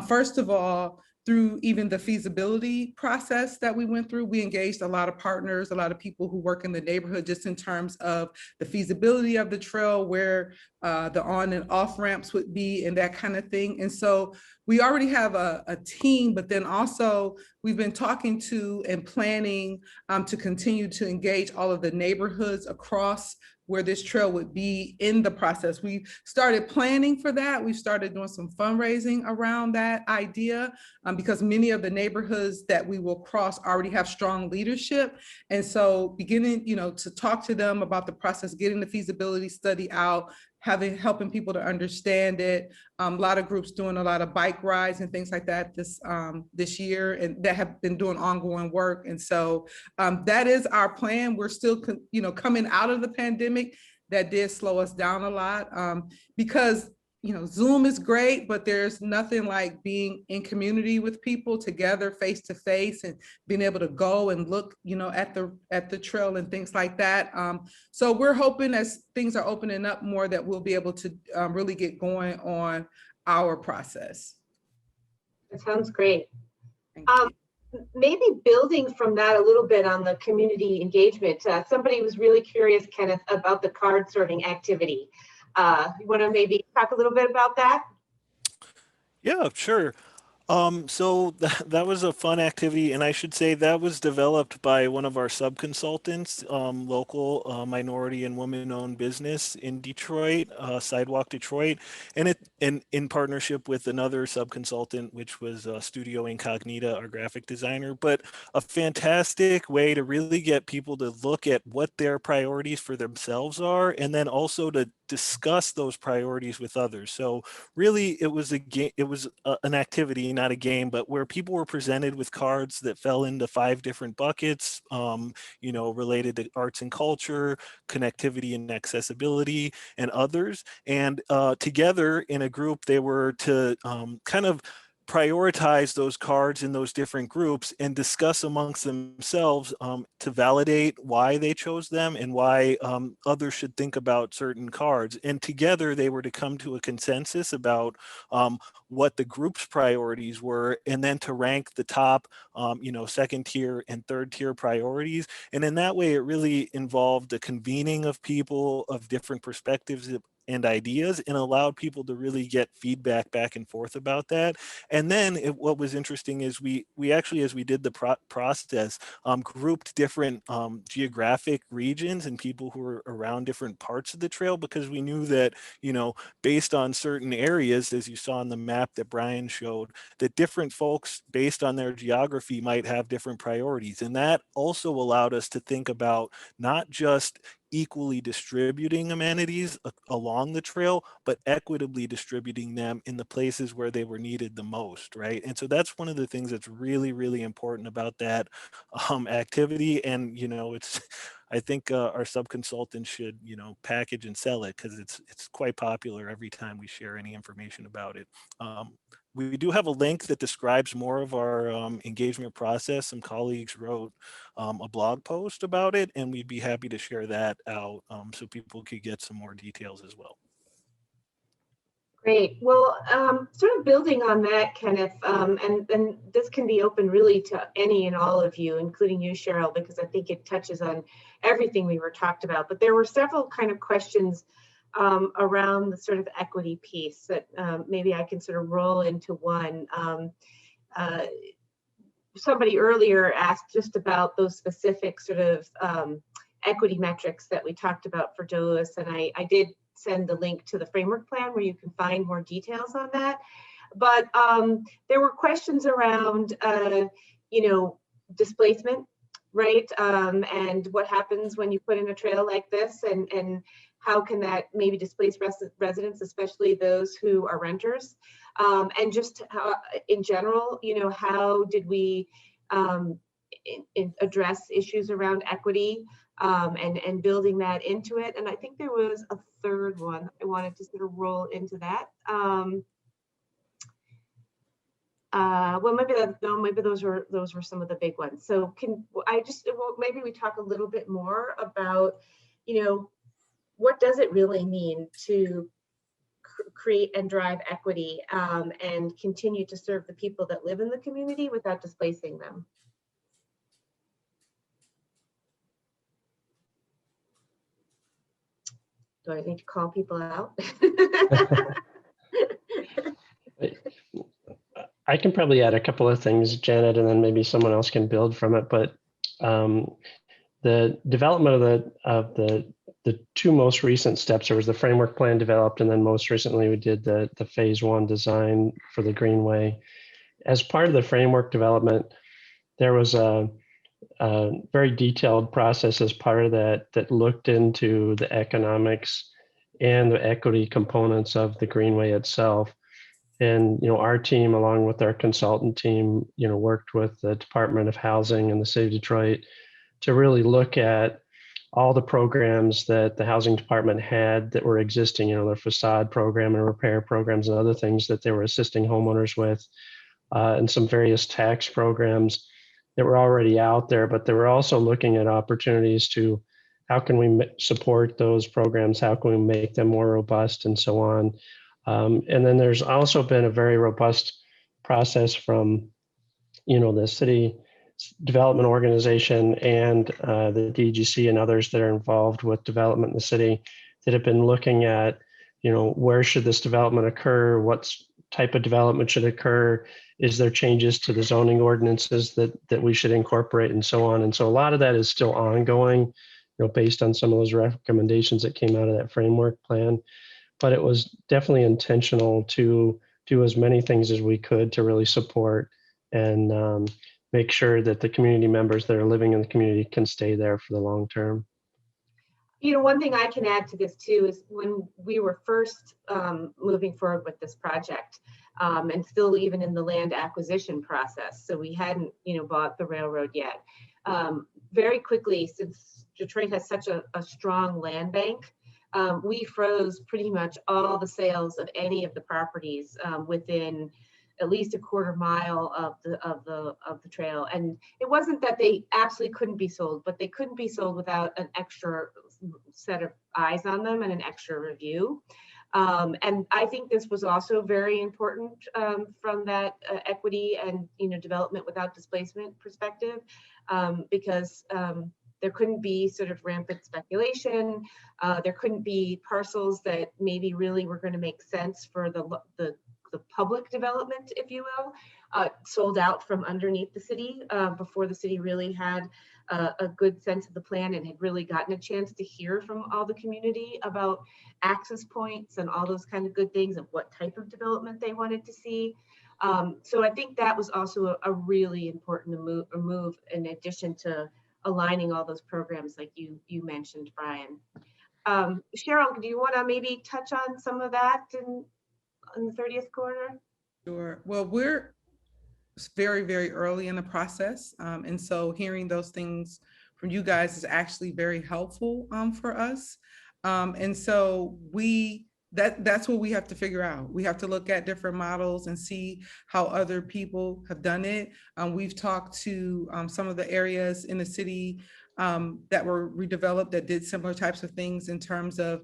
first of all, through even the feasibility process that we went through, we engaged a lot of partners, a lot of people who work in the neighborhood, just in terms of the feasibility of the trail, where the on and off ramps would be and that kind of thing. And so we already have a team, but then also we've been talking to and planning to continue to engage all of the neighborhoods across where this trail would be in the process. We started planning for that. We started doing some fundraising around that idea because many of the neighborhoods that we will cross already have strong leadership. And so beginning, to talk to them about the process, getting the feasibility study out, helping people to understand it. A lot of groups doing a lot of bike rides and things like that this year, and that have been doing ongoing work. And so that is our plan. We're still, coming out of the pandemic. That did slow us down a lot because Zoom is great, but there's nothing like being in community with people together face to face and being able to go and look, at the trail and things like that. So we're hoping as things are opening up more that we'll be able to really get going on our process. That sounds great. Thank you. Maybe building from that a little bit on the community engagement, somebody was really curious, Kenneth, about the card sorting activity. You want to maybe talk a little bit about that? Yeah, sure. So that was a fun activity, and I should say that was developed by one of our sub-consultants, local minority and women-owned business in Detroit, Sidewalk Detroit, and in partnership with another sub-consultant, which was Studio Incognita, our graphic designer. But a fantastic way to really get people to look at what their priorities for themselves are, and then also to discuss those priorities with others. So really, it was an activity, not a game, but where people were presented with cards that fell into 5 different buckets, related to arts and culture, connectivity and accessibility, and others. And together in a group, they were to kind of prioritize those cards in those different groups and discuss amongst themselves to validate why they chose them and why others should think about certain cards. And together they were to come to a consensus about what the group's priorities were, and then to rank the top, second tier and third tier priorities. And in that way, it really involved the convening of people of different perspectives and ideas, and allowed people to really get feedback back and forth about that. And then what was interesting is we actually, as we did the process, grouped different geographic regions and people who were around different parts of the trail, because we knew that, based on certain areas, as you saw on the map that Brian showed, that different folks based on their geography might have different priorities. And that also allowed us to think about not just equally distributing amenities along the trail, but equitably distributing them in the places where they were needed the most, right? And so that's one of the things that's really, really important about that activity. And, I think our sub-consultants should, package and sell it, because it's quite popular every time we share any information about it. We do have a link that describes more of our engagement process. Some colleagues wrote a blog post about it, and we'd be happy to share that out so people could get some more details as well. Great. Well, sort of building on that, Kenneth, and this can be open really to any and all of you, including you, Cheryl, because I think it touches on everything we were talked about. But there were several kind of questions around the sort of equity piece that maybe I can sort of roll into one. Somebody earlier asked just about those specific sort of equity metrics that we talked about for Joe Louis, and I did send the link to the framework plan where you can find more details on that. But there were questions around, displacement, right? And what happens when you put in a trail like this, and how can that maybe displace residents, especially those who are renters? and just in general, how did we address issues around equity, and building that into it. And I think there was a third one I wanted to sort of roll into that. Well, maybe those were some of the big ones. So maybe we talk a little bit more about, what does it really mean to create and drive equity, and continue to serve the people that live in the community without displacing them. Do I need to call people out? I can probably add a couple of things, Janet, and then maybe someone else can build from it. But the development of the two most recent steps, there was the framework plan developed, and then most recently we did the phase 1 design for the Greenway. As part of the framework development, there was a very detailed process as part of that looked into the economics and the equity components of the Greenway itself. And our team, along with our consultant team, worked with the Department of Housing and the City of Detroit to really look at all the programs that the housing department had that were existing, their facade program and repair programs and other things that they were assisting homeowners with, and some various tax programs that were already out there. But they were also looking at opportunities to how can we support those programs, how can we make them more robust, and so on. And then there's also been a very robust process from, the city development organization and the DGC and others that are involved with development in the city that have been looking at, where should this development occur? What type of development should occur? Is there changes to the zoning ordinances that we should incorporate, and so on? And so a lot of that is still ongoing, based on some of those recommendations that came out of that framework plan. But it was definitely intentional to do as many things as we could to really support and make sure that the community members that are living in the community can stay there for the long term. One thing I can add to this too is when we were first moving forward with this project, and still even in the land acquisition process, so we hadn't bought the railroad yet. Very quickly, since Detroit has such a strong land bank, we froze pretty much all the sales of any of the properties within at least a quarter mile of the trail. And it wasn't that they absolutely couldn't be sold, but they couldn't be sold without an extra set of eyes on them and an extra review. And I think this was also very important from that equity and development without displacement perspective, because there couldn't be sort of rampant speculation. There couldn't be parcels that maybe really were going to make sense for the public development, if you will, sold out from underneath the city before the city really had a good sense of the plan and had really gotten a chance to hear from all the community about access points and all those kind of good things of what type of development they wanted to see. So I think that was also a really important move in addition to aligning all those programs like you mentioned, Brian. Cheryl, do you want to maybe touch on some of that in the 30th quarter? Sure. Well, we're very, very early in the process. And so hearing those things from you guys is actually very helpful for us. And so that's what we have to figure out. We have to look at different models and see how other people have done it. We've talked to some of the areas in the city that were redeveloped that did similar types of things in terms of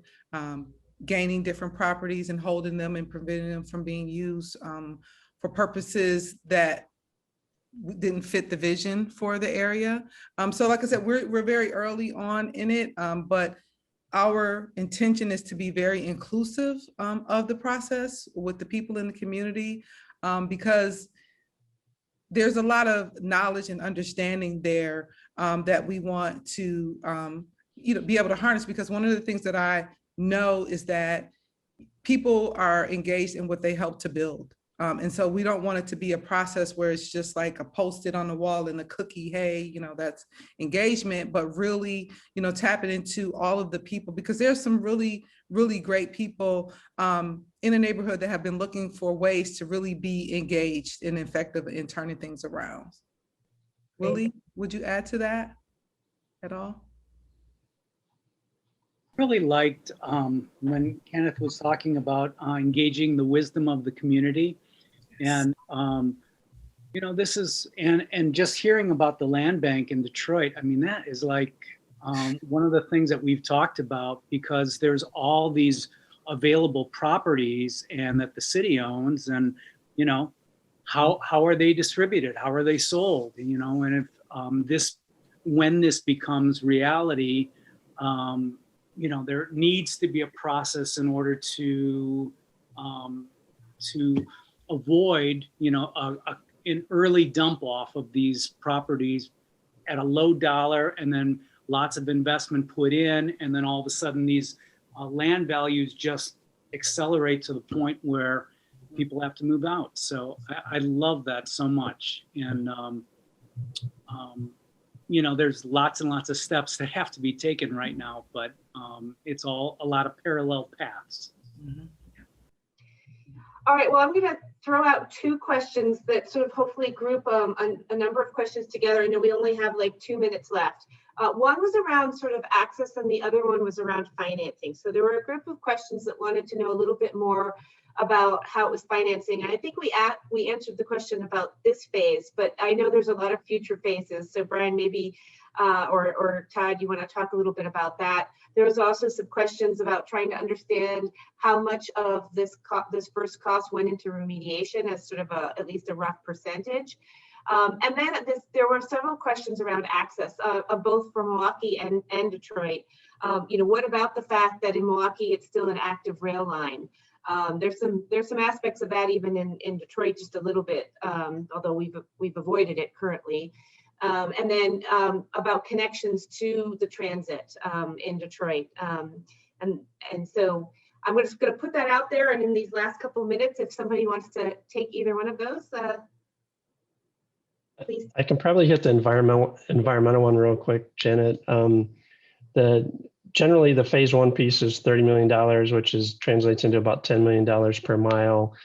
gaining different properties and holding them and preventing them from being used for purposes that didn't fit the vision for the area. So like I said, we're very early on in it, but our intention is to be very inclusive of the process with the people in the community, because there's a lot of knowledge and understanding there that we want to be able to harness, because one of the things that I know is that people are engaged in what they help to build. And so we don't want it to be a process where it's just like a post-it on the wall and a cookie, hey, you know, that's engagement, but really, you know, tapping into all of the people, because there's some really, really great people in the neighborhood that have been looking for ways to really be engaged and effective in turning things around. Willie, would you add to that at all? Really liked when Kenneth was talking about engaging the wisdom of the community. And, you know, this is, and just hearing about the land bank in Detroit, I mean, that is like one of the things that we've talked about, because there's all these available properties and that the city owns, and, you know, how are they distributed? How are they sold? You know, and if when this becomes reality, you know, there needs to be a process in order to avoid, you know, an early dump off of these properties at a low dollar, and then lots of investment put in, and then all of a sudden these land values just accelerate to the point where people have to move out. So I love that so much. And you know, there's lots and lots of steps that have to be taken right now, but it's all a lot of parallel paths. Mm-hmm. All right, well, I'm going to throw out two questions that sort of hopefully group a number of questions together. I know we only have like 2 minutes left. One was around sort of access, and the other one was around financing. So there were a group of questions that wanted to know a little bit more about how it was financing. And I think we answered the question about this phase, but I know there's a lot of future phases. So Brian, maybe, or Todd, you want to talk a little bit about that? There was also some questions about trying to understand how much of this first cost went into remediation as sort of at least a rough percentage. And then there were several questions around access, both for Milwaukee and Detroit. You know, what about the fact that in Milwaukee it's still an active rail line? There's some aspects of that even in Detroit, just a little bit, although we've avoided it currently. And then about connections to the transit in Detroit. And so I'm just going to put that out there. And in these last couple of minutes, if somebody wants to take either one of those, please. I can probably hit the environmental one real quick, Janet. Generally, the phase one piece is $30 million, which translates into about $10 million per mile.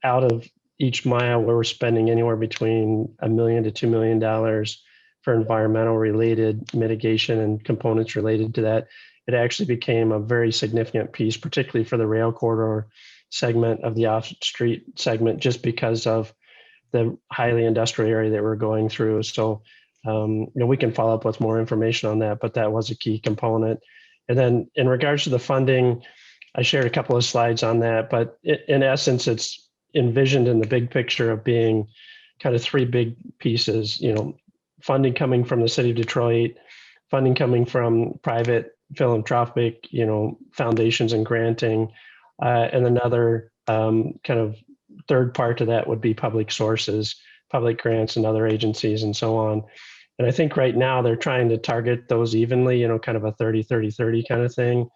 Out of each mile, where we're spending anywhere between $1 million to $2 million for environmental related mitigation and components related to that. It actually became a very significant piece, particularly for the rail corridor segment of the off-street segment, just because of the highly industrial area that we're going through. So, you know, we can follow up with more information on that, but that was a key component. And then in regards to the funding, I shared a couple of slides on that, but in essence, it's envisioned in the big picture of being kind of three big pieces, you know, funding coming from the city of Detroit, funding coming from private philanthropic, you know, foundations and granting, and another kind of third part to that would be public sources, public grants and other agencies and so on. And I think right now they're trying to target those evenly, you know, kind of a 30-30-30 kind of thing.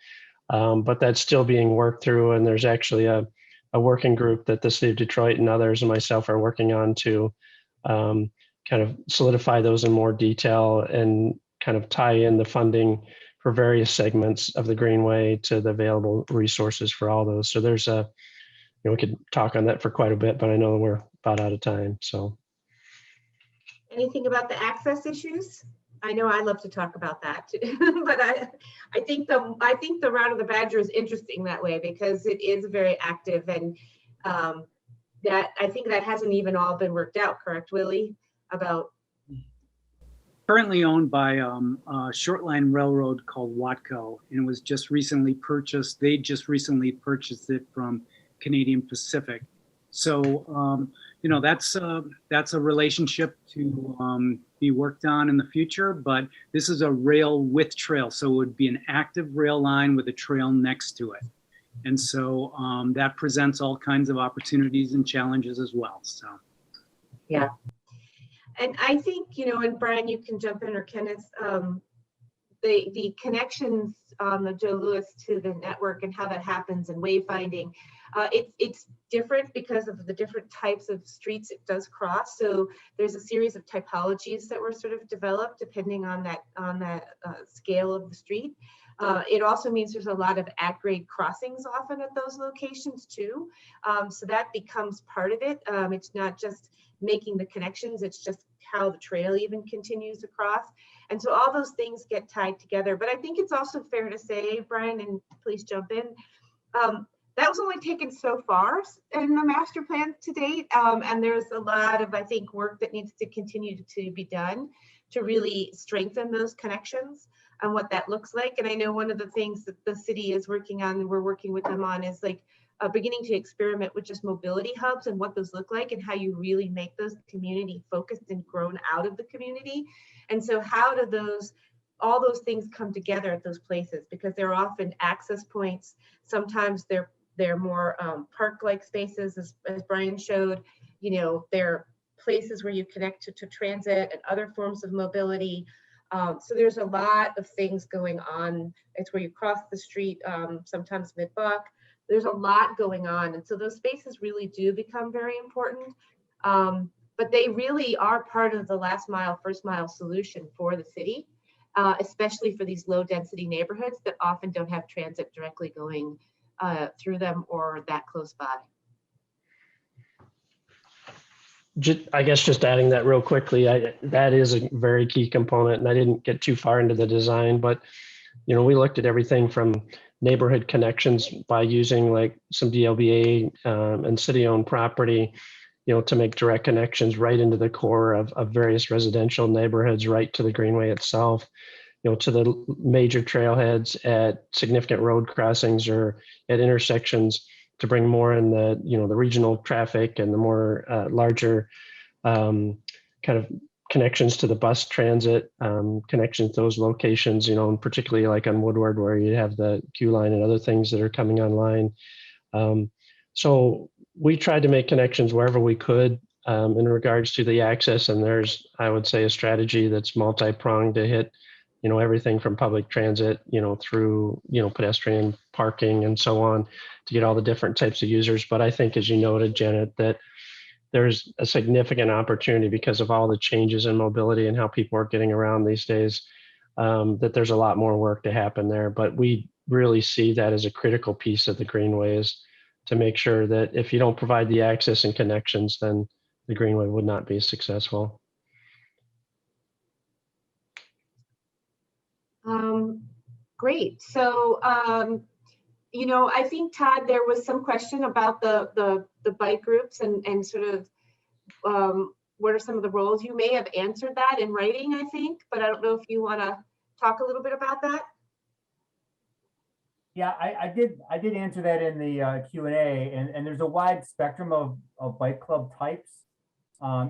But that's still being worked through. And there's actually a working group that the city of Detroit and others and myself are working on to kind of solidify those in more detail and kind of tie in the funding for various segments of the Greenway to the available resources for all those. So there's you know, we could talk on that for quite a bit, but I know we're about out of time, so. Anything about the access issues? I know I love to talk about that, but I think the Route of the Badger is interesting that way because it is very active, and that I think that hasn't even all been worked out, correct, Willie? About Currently owned by a short line railroad called Watco, and it was just recently purchased. They just recently purchased it from Canadian Pacific. So, you know, that's a relationship to be worked on in the future, but this is a rail with trail. So it would be an active rail line with a trail next to it. And so that presents all kinds of opportunities and challenges as well. So, yeah. And I think, you know, and Brian, you can jump in, or Kenneth, the connections on the Joe Louis to the network and how that happens and wayfinding. It's different because of the different types of streets it does cross. So there's a series of typologies that were sort of developed depending on that scale of the street. It also means there's a lot of at-grade crossings often at those locations too. So that becomes part of it. It's not just making the connections, it's just how the trail even continues across. And so all those things get tied together. But I think it's also fair to say, Brian, and please jump in, that was only taken so far in the master plan to date. And there's a lot of, I think, work that needs to continue to be done to really strengthen those connections and what that looks like. And I know one of the things that the city is working on, and we're working with them on, is like beginning to experiment with just mobility hubs and what those look like and how you really make those community focused and grown out of the community. And so how do all those things come together at those places? Because they're often access points. Sometimes they're more park-like spaces, as Brian showed. You know, they're places where you connect to transit and other forms of mobility. So there's a lot of things going on. It's where you cross the street, sometimes mid-buck. There's a lot going on. And so those spaces really do become very important. But they really are part of the last mile, first mile solution for the city, especially for these low density neighborhoods that often don't have transit directly going through them or that close by. I guess just adding that real quickly, that is a very key component, and I didn't get too far into the design, but we looked at everything from neighborhood connections by using like some DLBA and city-owned property, to make direct connections right into the core of various residential neighborhoods, right to the Greenway itself, to the major trailheads at significant road crossings or at intersections, to bring more in the the regional traffic and the more larger kind of connections to the bus transit, connections to those locations, and particularly like on Woodward, where you have the Q line and other things that are coming online. So we tried to make connections wherever we could in regards to the access, and there's, I would say, a strategy that's multi-pronged to hit everything from public transit, through, pedestrian parking and so on, to get all the different types of users. But I think, as you noted, Janet, that there's a significant opportunity because of all the changes in mobility and how people are getting around these days, that there's a lot more work to happen there. But we really see that as a critical piece of the Greenways, to make sure that if you don't provide the access and connections, then the Greenway would not be successful. Great. So, I think, Todd, there was some question about the bike groups and sort of what are some of the roles. You may have answered that in writing, I think, but I don't know if you want to talk a little bit about that. Yeah, I did answer that in the Q&A, and there's a wide spectrum of bike club types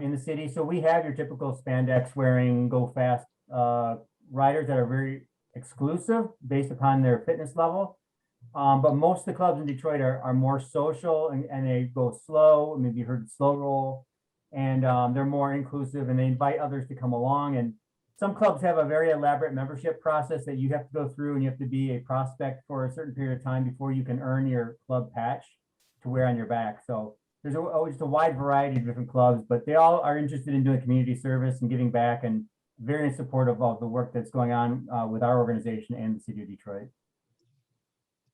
in the city. So we have your typical spandex wearing, go fast riders that are very exclusive based upon their fitness level. But most of the clubs in Detroit are more social, and they go slow. Maybe you heard slow roll, and they're more inclusive, and they invite others to come along. And some clubs have a very elaborate membership process that you have to go through, and you have to be a prospect for a certain period of time before you can earn your club patch to wear on your back. So there's always a wide variety of different clubs, but they all are interested in doing community service and giving back, and very supportive of the work that's going on with our organization and the city of Detroit.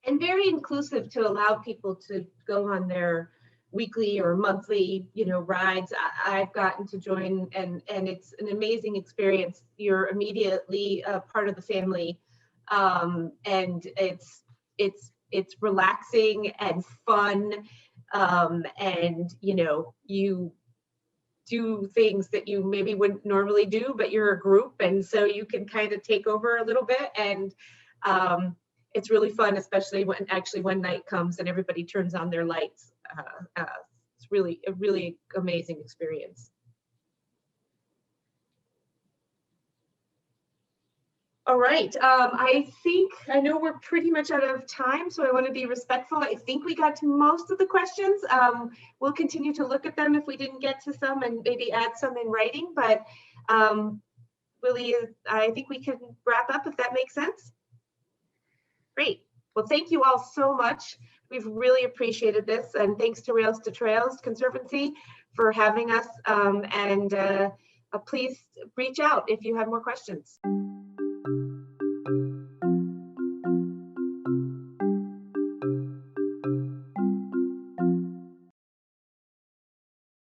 And very inclusive to allow people to go on their weekly or monthly, rides. I've gotten to join, and it's an amazing experience. You're immediately a part of the family, and it's relaxing and fun, and you do things that you maybe wouldn't normally do, but you're a group, and so you can kind of take over a little bit, and it's really fun, especially when night comes and everybody turns on their lights. It's really a really amazing experience. All right, I know we're pretty much out of time, so I want to be respectful. I think we got to most of the questions. We'll continue to look at them if we didn't get to some, and maybe add some in writing, but Willie, I think we can wrap up if that makes sense. Great. Well, thank you all so much. We've really appreciated this, and thanks to Rails to Trails Conservancy for having us. Please reach out if you have more questions.